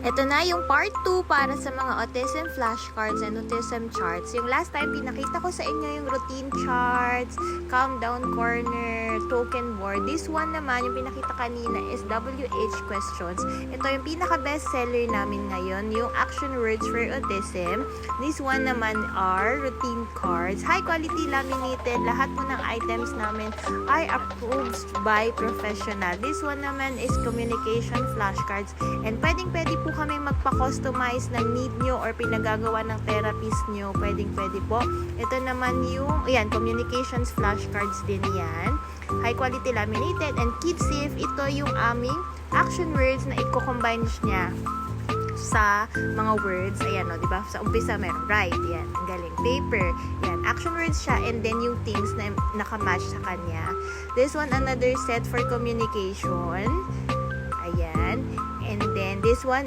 Ito na yung part 2 para sa mga autism flashcards and autism charts. Yung last time, pinakita ko sa inyo yung routine charts, calm down corner, token board. This one naman, yung pinakita kanina is WH questions. Ito yung pinaka-best seller namin ngayon, yung action words for autism. This one naman are routine cards. High quality laminated. Lahat po ng items namin are approved by professional. This one naman is communication flashcards. And pwede po kami magpa-customize ng need nyo or pinagagawa ng therapist nyo. Pwede po. Ito naman yung, ayan, communications flashcards din yan. High quality laminated and kid safe. Ito yung aming action words na i-combine niya sa mga words. Ayan, o, diba? Sa umpisa, meron right. Yan. Ang galing. Paper. Yan. Action words siya and then yung things na nakamatch sa kanya. This one, another set for communication. Ayan. And then, this one,